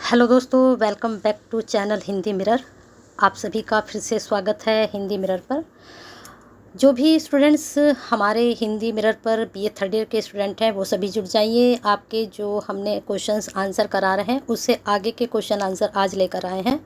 Hello दोस्तों, welcome back to channel Hindi Mirror. आप सभी का फिर से स्वागत है हिंदी मिरर पर। जो भी स्टूडेंट्स हमारे हिंदी मिरर पर बीए थर्ड ईयर के स्टूडेंट हैं वो सभी जुड़ जाइए। आपके जो हमने क्वेश्चंस आंसर करा रहे हैं उससे आगे के क्वेश्चन आंसर आज लेकर आए हैं।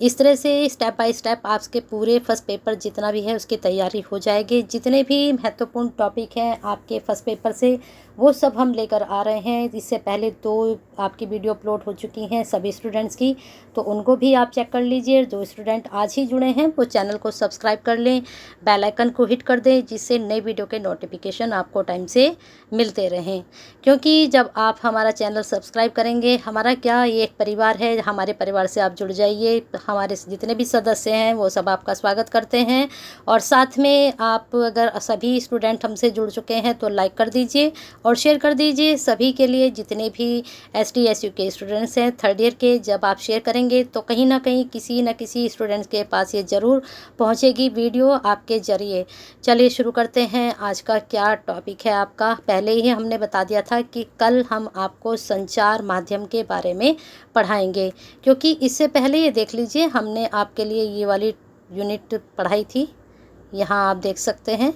इस तरह से स्टेप बाय स्टेप आपके पूरे फर्स्ट पेपर जितना भी है उसकी तैयारी हो जाएगी। जितने भी महत्वपूर्ण टॉपिक हैं आपके फर्स्ट पेपर से वो सब हम लेकर आ रहे हैं। इससे पहले 2 आपकी वीडियो अपलोड हो चुकी हैं सभी स्टूडेंट्स की, तो उनको भी आप चेक कर लीजिए। जो स्टूडेंट आज ही जुड़े हैं वो चैनल को सब्सक्राइब कर लें, बेल आइकन को हिट कर दें, जिससे नई वीडियो के नोटिफिकेशन आपको टाइम से मिलते रहें। क्योंकि जब आप हमारा चैनल सब्सक्राइब करेंगे, हमारा क्या ये एक परिवार है, हमारे परिवार से आप जुड़ जाइए। हमारे जितने भी सदस्य हैं वो सब आपका स्वागत करते हैं। और साथ में आप अगर सभी स्टूडेंट हमसे जुड़ चुके हैं तो लाइक कर दीजिए और शेयर कर दीजिए सभी के लिए। जितने भी ST SU के स्टूडेंट्स हैं थर्ड ईयर के, जब आप शेयर करेंगे तो कहीं ना कहीं किसी न किसी स्टूडेंट्स के पास ये ज़रूर पहुंचेगी वीडियो आपके ज़रिए। चलिए शुरू करते हैं। आज का क्या टॉपिक है आपका, पहले ही हमने बता दिया था कि कल हम आपको संचार माध्यम के बारे में पढ़ाएंगे। क्योंकि इससे पहले ये देख लीजिए हमने आपके लिए ये वाली यूनिट पढ़ाई थी। यहाँ आप देख सकते हैं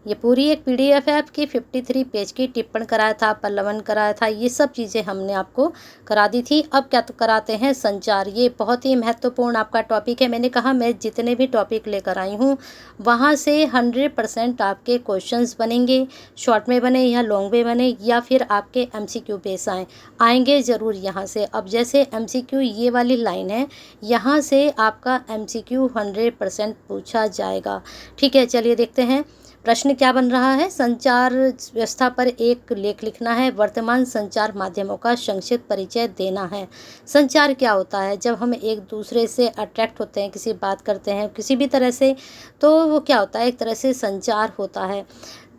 ये पूरी एक PDF है आपकी, 53 पेज की। टिप्पण कराया था, पल्लवन कराया था, ये सब चीज़ें हमने आपको करा दी थी। अब क्या तो कराते हैं संचार। ये बहुत ही महत्वपूर्ण आपका टॉपिक है। मैंने कहा मैं जितने भी टॉपिक लेकर आई हूँ वहाँ से 100% आपके क्वेश्चंस बनेंगे, शॉर्ट में बने या लॉन्ग में बने या फिर आपके MCQ बेस आएंगे ज़रूर यहाँ से। अब जैसे MCQ ये वाली लाइन है, यहाँ से आपका MCQ 100% पूछा जाएगा। ठीक है, चलिए देखते हैं प्रश्न क्या बन रहा है। संचार व्यवस्था पर एक लेख लिखना है। वर्तमान संचार माध्यमों का संक्षिप्त परिचय देना है। संचार क्या होता है? जब हम एक दूसरे से अट्रैक्ट होते हैं, किसी बात करते हैं किसी भी तरह से, तो वो क्या होता है, एक तरह से संचार होता है।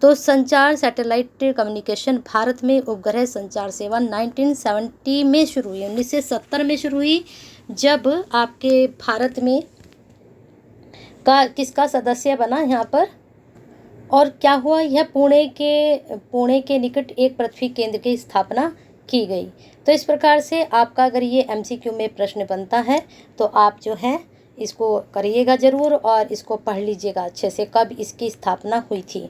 तो संचार सैटेलाइट कम्युनिकेशन भारत में उपग्रह संचार सेवा 1970 में शुरू हुई, 1970 में शुरू हुई। जब आपके भारत में का किसका सदस्य बना यहाँ पर, और क्या हुआ, यह पुणे के निकट एक पृथ्वी केंद्र की स्थापना की गई। तो इस प्रकार से आपका अगर ये MCQ में प्रश्न बनता है तो आप जो है इसको करिएगा ज़रूर और इसको पढ़ लीजिएगा अच्छे से, कब इसकी स्थापना हुई थी।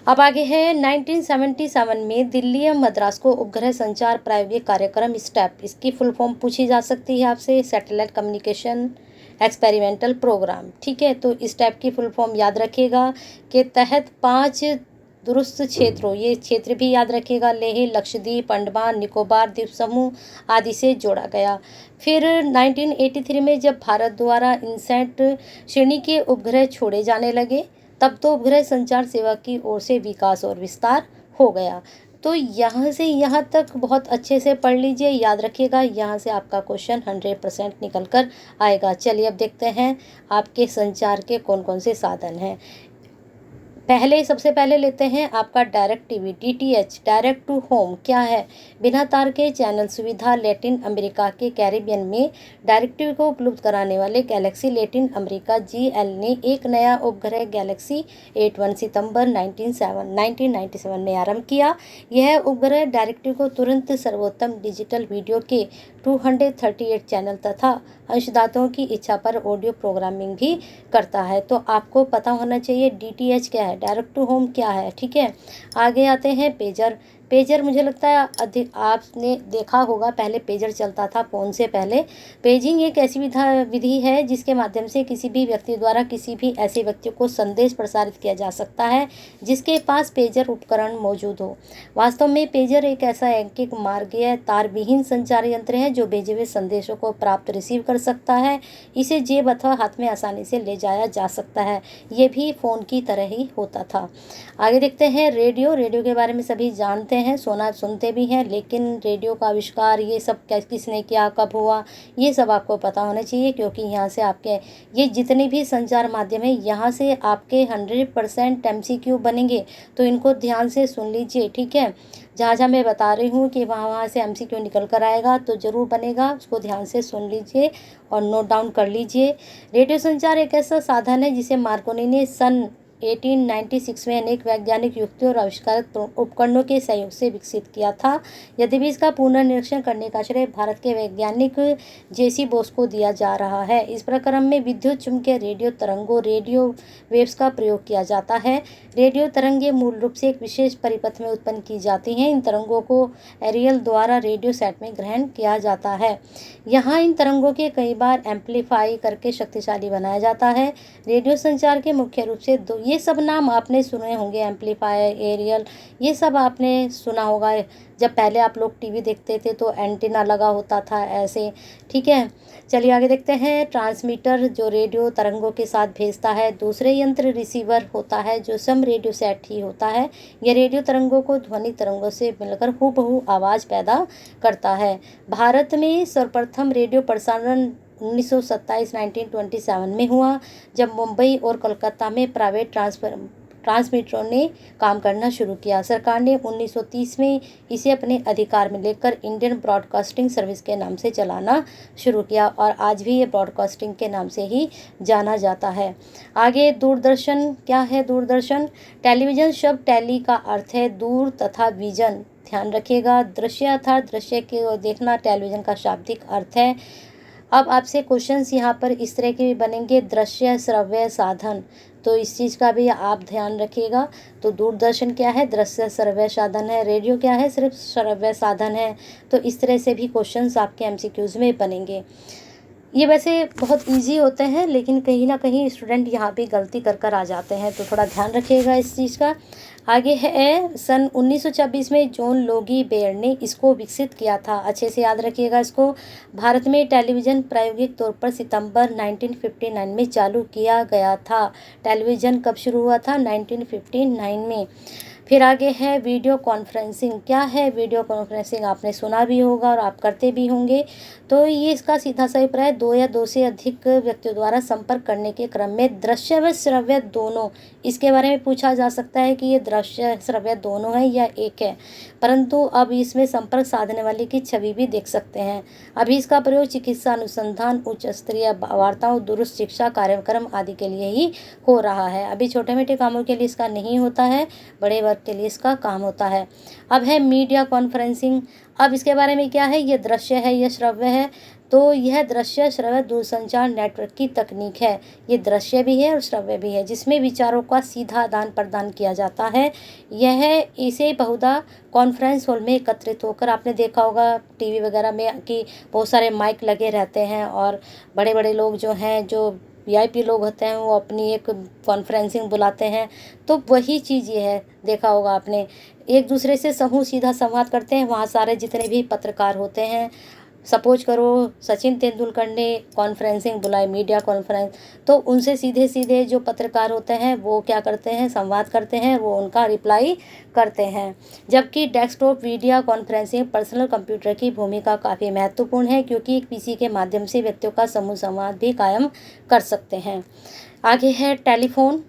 अब आगे है 1977 में दिल्ली एवं मद्रास को उपग्रह संचार प्रायोगिक कार्यक्रम STEP, इसकी फुल फॉर्म पूछी जा सकती है आपसे, सैटेलाइट कम्युनिकेशन एक्सपेरिमेंटल प्रोग्राम। ठीक है, तो इस टाइप की फुल फॉर्म याद रखिएगा के तहत 5 दुरुस्त क्षेत्रों, ये क्षेत्र भी याद रखिएगा, लेह, लक्षद्वीप, अंडमान निकोबार द्वीप समूह आदि से जोड़ा गया। फिर 1983 में जब भारत द्वारा इनसैट श्रेणी के उपग्रह छोड़े जाने लगे, तब तो उपग्रह संचार सेवा की ओर से विकास और विस्तार हो गया। तो यहाँ से यहाँ तक बहुत अच्छे से पढ़ लीजिए, याद रखिएगा। यहाँ से आपका क्वेश्चन 100% निकल कर आएगा। चलिए अब देखते हैं आपके संचार के कौन कौन से साधन हैं। सबसे पहले लेते हैं आपका direct TV, DTH, direct to home क्या है? बिना तार के चैनल सुविधा। लैटिन अमेरिका के कैरिबियन में डायरेक्ट टीवी को उपलब्ध कराने वाले गैलेक्सी लैटिन अमेरिका GL ने एक नया उपग्रह गैलेक्सी 81 सितंबर 1997 में आरंभ किया। यह उपग्रह डायरेक्ट टीवी को तुरंत सर्वोत्तम डिजिटल वीडियो के 238 चैनल तथा अंशदाताओं की इच्छा पर ऑडियो प्रोग्रामिंग भी करता है। तो आपको पता होना चाहिए DTH क्या है, डायरेक्ट टू होम क्या है। ठीक है, आगे आते हैं पेजर। पेजर मुझे लगता है अधिक आपने देखा होगा, पहले पेजर चलता था फ़ोन से पहले। पेजिंग एक ऐसी विधि है जिसके माध्यम से किसी भी व्यक्ति द्वारा किसी भी ऐसे व्यक्ति को संदेश प्रसारित किया जा सकता है जिसके पास पेजर उपकरण मौजूद हो। वास्तव में पेजर एक ऐसा एकीकृत मार्गीय तार विहीन संचार यंत्र है जो भेजे हुए संदेशों को प्राप्त रिसीव कर सकता है। इसे जेब अथवा हाथ में आसानी से ले जाया जा सकता है। ये भी फ़ोन की तरह ही होता था। आगे देखते हैं रेडियो। रेडियो के बारे में सभी जानते हैं, सुनते भी हैं, लेकिन रेडियो का आविष्कार ये सब किसने किया, कब हुआ, ये सब आपको पता होना चाहिए। क्योंकि यहाँ से आपके ये जितने भी संचार माध्यम है यहाँ से आपके 100% MCQ बनेंगे, तो इनको ध्यान से सुन लीजिए। ठीक है, जहाँ मैं बता रही हूँ कि वहाँ से MCQ निकल कर आएगा तो ज़रूर बनेगा, उसको ध्यान से सुन लीजिए और नोट डाउन कर लीजिए। रेडियो संचार एक ऐसा साधन है जिसे मार्कोनी ने सन 1896 में अनेक वैज्ञानिक युक्तियों और आविष्कारक उपकरणों के सहयोग से विकसित किया था। यद्यपि इसका पुनर्निरीक्षण करने का श्रेय भारत के वैज्ञानिक जेसी बोस को दिया जा रहा है। इस प्रक्रम में विद्युत चुम्बकीय रेडियो तरंगों रेडियो वेव्स का प्रयोग किया जाता है। रेडियो तरंगें मूल रूप से एक विशेष परिपथ में उत्पन्न की जाती हैं। इन तरंगों को एरियल द्वारा रेडियो सेट में ग्रहण किया जाता है। यहाँ इन तरंगों के कई बार एम्पलीफाई करके शक्तिशाली बनाया जाता है। रेडियो संचार के मुख्य रूप से दो, ये सब नाम आपने सुने होंगे, एम्पलीफाई, एरियल, ये सब आपने सुना होगा। जब पहले आप लोग टीवी देखते थे तो एंटीना लगा होता था ऐसे, ठीक है। चलिए आगे देखते हैं। ट्रांसमीटर जो रेडियो तरंगों के साथ भेजता है। दूसरे यंत्र रिसीवर होता है जो स्वयं रेडियो सेट ही होता है। यह रेडियो तरंगों को ध्वनि तरंगों से मिलकर हूबहू आवाज़ पैदा करता है। भारत में सर्वप्रथम रेडियो प्रसारण 1927 में हुआ, जब मुंबई और कोलकाता में प्राइवेट ट्रांसमीटरों ने काम करना शुरू किया। सरकार ने 1930 में इसे अपने अधिकार में लेकर इंडियन ब्रॉडकास्टिंग सर्विस के नाम से चलाना शुरू किया और आज भी ये ब्रॉडकास्टिंग के नाम से ही जाना जाता है। आगे दूरदर्शन क्या है? दूरदर्शन, टेलीविज़न शब्द टेली का अर्थ है दूर तथा विजन, ध्यान रखिएगा। दृश्य अर्थात दृश्य की ओर देखना टेलीविज़न का शाब्दिक अर्थ है। अब आपसे क्वेश्चंस यहाँ पर इस तरह के भी बनेंगे। दृश्य श्रव्य साधन, तो इस चीज़ का भी आप ध्यान रखिएगा। तो दूरदर्शन क्या है? दृश्य श्रव्य साधन है। रेडियो क्या है? सिर्फ श्रव्य साधन है। तो इस तरह से भी क्वेश्चंस आपके एमसीक्यूज़ में बनेंगे। ये वैसे बहुत इजी होते हैं, लेकिन कहीं ना कहीं स्टूडेंट यहाँ पे गलती कर आ जाते हैं, तो थोड़ा ध्यान रखिएगा इस चीज़ का। आगे है सन 1926 में जॉन लोगी बेयर ने इसको विकसित किया था। अच्छे से याद रखिएगा इसको। भारत में टेलीविज़न प्रायोगिक तौर पर सितंबर 1959 में चालू किया गया था। टेलीविज़न कब शुरू हुआ था? 1959 में। फिर आगे है वीडियो कॉन्फ्रेंसिंग। क्या है वीडियो कॉन्फ्रेंसिंग? आपने सुना भी होगा और आप करते भी होंगे। तो ये इसका सीधा सा अभिप्राय दो या दो से अधिक व्यक्तियों द्वारा संपर्क करने के क्रम में दृश्य व श्रव्य दोनों, इसके बारे में पूछा जा सकता है कि ये दृश्य श्रव्य दोनों है या एक है, परंतु अब इसमें संपर्क साधने वाले की छवि भी देख सकते हैं। अभी इसका प्रयोग चिकित्सा अनुसंधान, उच्च स्तरीय वार्ताओं, दुरुस्त शिक्षा कार्यक्रम आदि के लिए ही हो रहा है। अभी छोटे मोटे कामों के लिए इसका नहीं होता है, बड़े वर्ग के लिए इसका काम होता है। अब है मीडिया कॉन्फ्रेंसिंग। अब इसके बारे में क्या है? ये दृश्य है, ये श्रव्य है। तो यह दृश्य श्रव्य दूरसंचार नेटवर्क की तकनीक है। ये दृश्य भी है और श्रव्य भी है, जिसमें विचारों का सीधा आदान प्रदान किया जाता है। यह इसे बहुधा कॉन्फ्रेंस हॉल में एकत्रित होकर, आपने देखा होगा टीवी वगैरह में कि बहुत सारे माइक लगे रहते हैं और बड़े बड़े लोग जो हैं, जो वीआईपी लोग होते हैं, वो अपनी एक कॉन्फ्रेंसिंग बुलाते हैं। तो वही चीज़ ये है, देखा होगा आपने, एक दूसरे से समूह सीधा संवाद करते हैं। वहाँ सारे जितने भी पत्रकार होते हैं, सपोज करो सचिन तेंदुलकर ने कॉन्फ्रेंसिंग बुलाई, मीडिया कॉन्फ्रेंस, तो उनसे सीधे सीधे जो पत्रकार होते हैं वो क्या करते हैं? संवाद करते हैं, वो उनका रिप्लाई करते हैं। जबकि desktop video conferencing personal computer की भूमिका काफ़ी महत्वपूर्ण है, क्योंकि एक पीसी के माध्यम से व्यक्तियों का समूह संवाद भी कायम कर सकते हैं। आगे है टेलीफोन।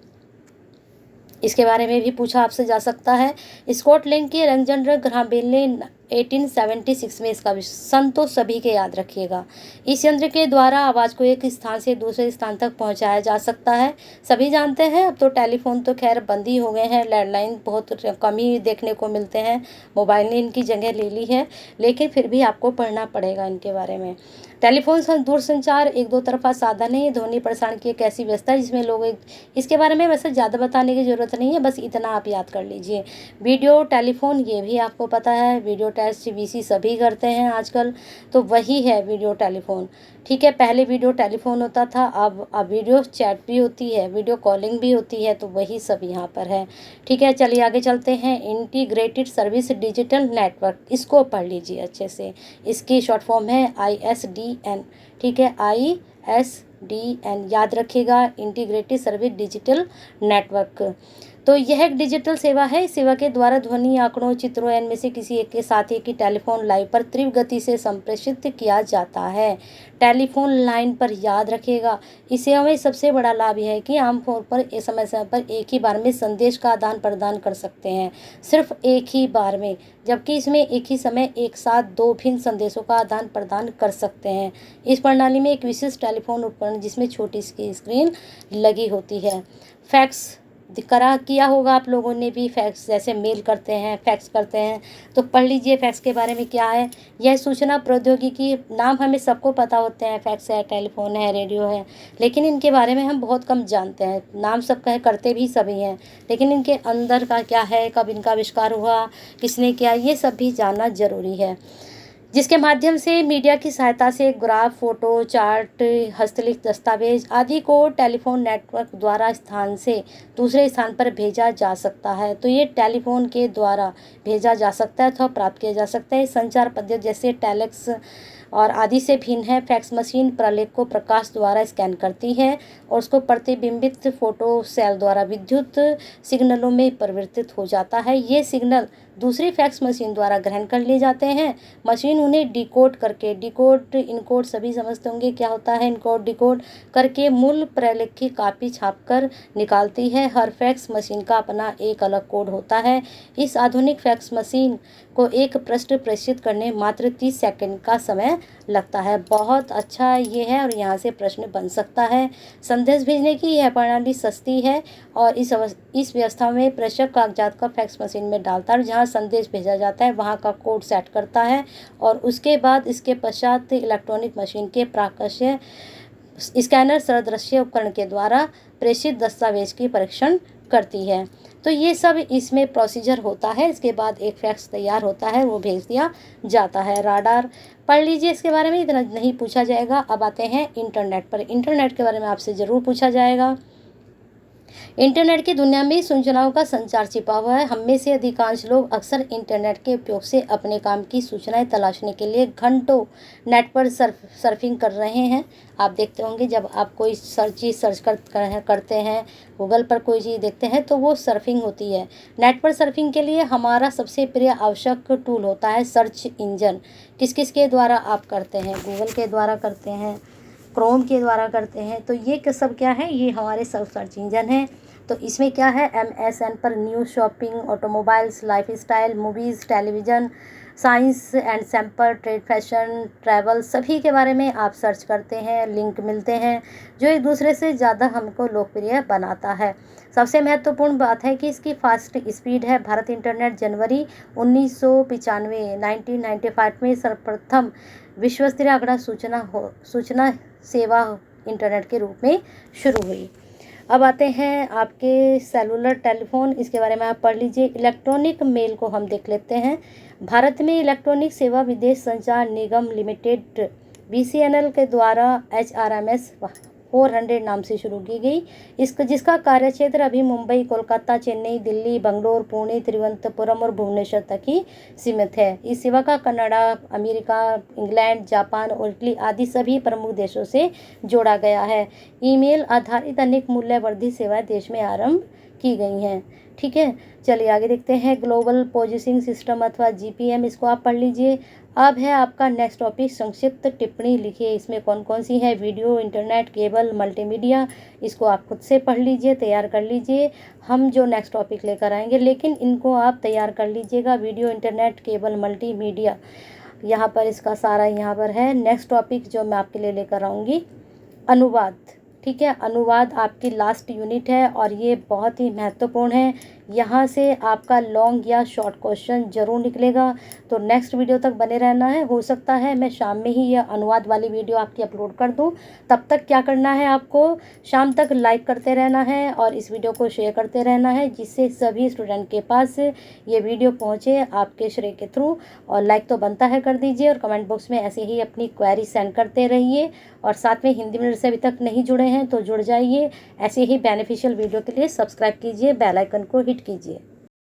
इसके बारे में भी पूछा आपसे जा सकता है। स्कॉटलैंड के रंगजंडर ग्राहम बेल ने 1876 में इसका सन तो सभी के याद रखिएगा। इस यंत्र के द्वारा आवाज़ को एक स्थान से दूसरे स्थान तक पहुंचाया जा सकता है। सभी जानते हैं अब तो टेलीफोन तो खैर बंद ही हो गए हैं, लैंडलाइन बहुत कम ही देखने को मिलते हैं, मोबाइल ने इनकी जगह ले ली है, लेकिन फिर भी आपको पढ़ना पड़ेगा इनके बारे में। टेलीफोन दूरसंचार एक दो तरफा साधन है। ध्वनि प्रसारण की एक ऐसी व्यवस्था है जिसमें लोग इसके बारे में वैसे ज़्यादा बताने की ज़रूरत नहीं है, बस इतना आप याद कर लीजिए। वीडियो टेलीफोन, ये भी आपको पता है, वीडियो टेस्ट वीसी सभी करते हैं आजकल, तो वही है वीडियो टेलीफोन। ठीक है, पहले वीडियो टेलीफोन होता था, अब वीडियो चैट भी होती है, वीडियो कॉलिंग भी होती है, तो वही सब यहाँ पर है। ठीक है, चलिए आगे चलते हैं। इंटीग्रेटेड सर्विस डिजिटल नेटवर्क, इसको पढ़ लीजिए अच्छे से। इसकी शॉर्ट फॉर्म है ISDN। ठीक है, ISDN याद रखिएगा, इंटीग्रेटेड सर्विस डिजिटल नेटवर्क। तो यह एक डिजिटल सेवा है। इस सेवा के द्वारा ध्वनि, आंकड़ों, चित्रों इनमें से किसी एक के साथ एक ही टेलीफोन लाइन पर तीव्र गति से संप्रेषित किया जाता है। टेलीफोन लाइन पर याद रखिएगा, इस सेवा में सबसे बड़ा लाभ यह है कि आमतौर पर समय समय पर एक ही बार में संदेश का आदान प्रदान कर सकते हैं, सिर्फ एक ही बार में, जबकि इसमें एक ही समय एक साथ दो भिन्न संदेशों का आदान प्रदान कर सकते हैं। इस प्रणाली में एक विशिष्ट टेलीफोन उपकरण जिसमें छोटी सी स्क्रीन लगी होती है। फैक्स करा किया होगा आप लोगों ने भी। फैक्स जैसे मेल करते हैं, फैक्स करते हैं, तो पढ़ लीजिए फैक्स के बारे में क्या है। यह सूचना प्रौद्योगिकी, नाम हमें सबको पता होते हैं, फैक्स है, टेलीफोन है, रेडियो है, लेकिन इनके बारे में हम बहुत कम जानते हैं। नाम सब कहे करते भी सभी हैं, लेकिन इनके अंदर का क्या है, कब इनका आविष्कार हुआ, किसने किया, ये सब भी जानना जरूरी है। जिसके माध्यम से मीडिया की सहायता से ग्राफ, फोटो, चार्ट, हस्तलिखित दस्तावेज आदि को टेलीफोन नेटवर्क द्वारा स्थान से दूसरे स्थान पर भेजा जा सकता है। तो ये टेलीफोन के द्वारा भेजा जा सकता है अथवा प्राप्त किया जा सकता है। संचार पद्धति जैसे टेलेक्स और आदि से भिन्न है। फैक्स मशीन प्रलेख को प्रकाश द्वारा स्कैन करती है और उसको प्रतिबिंबित फोटो सेल द्वारा विद्युत सिग्नलों में परिवर्तित हो जाता है। ये सिग्नल दूसरी फैक्स मशीन द्वारा ग्रहण कर लिए जाते हैं। मशीन उन्हें डिकोड करके, डिकोड इनकोड सभी समझते होंगे क्या होता है, इनकोड डिकोड करके मूल प्रलेख की कापी छापकर निकालती है। हर फैक्स मशीन का अपना एक अलग कोड होता है। इस आधुनिक फैक्स मशीन को एक पृष्ठ प्रेषित करने मात्र 30 सेकंड का समय लगता है। बहुत अच्छा ये है और यहाँ से प्रश्न बन सकता है। संदेश भेजने की यह प्रणाली सस्ती है और इस व्यवस्था में प्रेषक कागजात का फैक्स मशीन में डालता है, जहाँ संदेश भेजा जाता है वहाँ का कोड सेट करता है और उसके बाद इसके पश्चात इलेक्ट्रॉनिक मशीन के प्राकश्य स्कैनर सरदृश्य उपकरण के द्वारा प्रेषित दस्तावेज की परीक्षण करती है। तो ये सब इसमें प्रोसीजर होता है। इसके बाद एक फैक्स तैयार होता है, वो भेज दिया जाता है। राडार पढ़ लीजिए, इसके बारे में इतना नहीं पूछा जाएगा। अब आते हैं इंटरनेट पर। इंटरनेट के बारे में आपसे ज़रूर पूछा जाएगा। इंटरनेट की दुनिया में सूचनाओं का संचार छिपा हुआ है। हम में से अधिकांश लोग अक्सर इंटरनेट के उपयोग से अपने काम की सूचनाएं तलाशने के लिए घंटों नेट पर सर्फिंग कर रहे हैं। आप देखते होंगे जब आप कोई चीज़ सर्च करते हैं, गूगल पर कोई चीज़ देखते हैं तो वो सर्फिंग होती है। नेट पर सर्फिंग के लिए हमारा सबसे प्रिय आवश्यक टूल होता है सर्च इंजन। किस किस के द्वारा आप करते हैं? गूगल के द्वारा करते हैं, क्रोम के द्वारा करते हैं। तो ये सब क्या है? ये हमारे सब सर्च इंजन हैं। तो इसमें क्या है, MSN पर news, shopping, automobiles, lifestyle, movies, television, science and sample, trade, fashion, travel सभी के बारे में आप सर्च करते हैं। लिंक मिलते हैं जो एक दूसरे से ज़्यादा हमको लोकप्रिय बनाता है। सबसे महत्वपूर्ण बात है कि इसकी फास्ट स्पीड है। भारत इंटरनेट जनवरी 1995 में सर्वप्रथम विश्व स्तरीय आंकड़ा सूचना सेवा इंटरनेट के रूप में शुरू हुई। अब आते हैं आपके सेलुलर टेलीफोन, इसके बारे में आप पढ़ लीजिए। इलेक्ट्रॉनिक मेल को हम देख लेते हैं। भारत में इलेक्ट्रॉनिक सेवा विदेश संचार निगम लिमिटेड BCNL के द्वारा HRMS 400 नाम से शुरू की गई। जिसका कार्यक्षेत्र अभी मुंबई, कोलकाता, चेन्नई, दिल्ली, बंगलोर, पुणे, तिरुवनंतपुरम और भुवनेश्वर तक ही सीमित है। इस सेवा का कनाडा, अमेरिका, इंग्लैंड, जापान और इटली आदि सभी प्रमुख देशों से जोड़ा गया है। ईमेल आधारित अनेक मूल्यवर्धित सेवाएं देश में आरंभ की गई हैं। ठीक है, चलिए आगे देखते हैं। ग्लोबल पोजिशनिंग सिस्टम अथवा GPM, इसको आप पढ़ लीजिए। अब है आपका नेक्स्ट टॉपिक, संक्षिप्त टिप्पणी लिखिए। इसमें कौन कौन सी है? Video, internet, cable, multimedia. इसको आप खुद से पढ़ लीजिए, तैयार कर लीजिए। हम जो नेक्स्ट टॉपिक लेकर आएंगे, लेकिन इनको आप तैयार कर लीजिएगा। वीडियो, इंटरनेट, केबल, मल्टीमीडिया, यहाँ पर इसका सारा यहाँ पर है। नेक्स्ट टॉपिक जो मैं आपके लिए लेकर आऊँगी, अनुवाद। ठीक है, अनुवाद आपकी लास्ट यूनिट है और ये बहुत ही महत्वपूर्ण है। यहाँ से आपका लॉन्ग या शॉर्ट क्वेश्चन जरूर निकलेगा, तो नेक्स्ट वीडियो तक बने रहना है। हो सकता है मैं शाम में ही यह अनुवाद वाली वीडियो आपकी अपलोड कर दूँ। तब तक क्या करना है, आपको शाम तक लाइक करते रहना है और इस वीडियो को शेयर करते रहना है, जिससे सभी स्टूडेंट के पास ये वीडियो पहुँचे आपके श्रेय के थ्रू। और लाइक तो बनता है, कर दीजिए, और कमेंट बॉक्स में ऐसे ही अपनी क्वेरी सेंड करते रहिए। और साथ में हिंदी मिनट से अभी तक नहीं जुड़े हैं तो जुड़ जाइए। ऐसे ही बेनिफिशियल वीडियो के लिए सब्सक्राइब कीजिए, बेल आइकन को हिट कीजिए।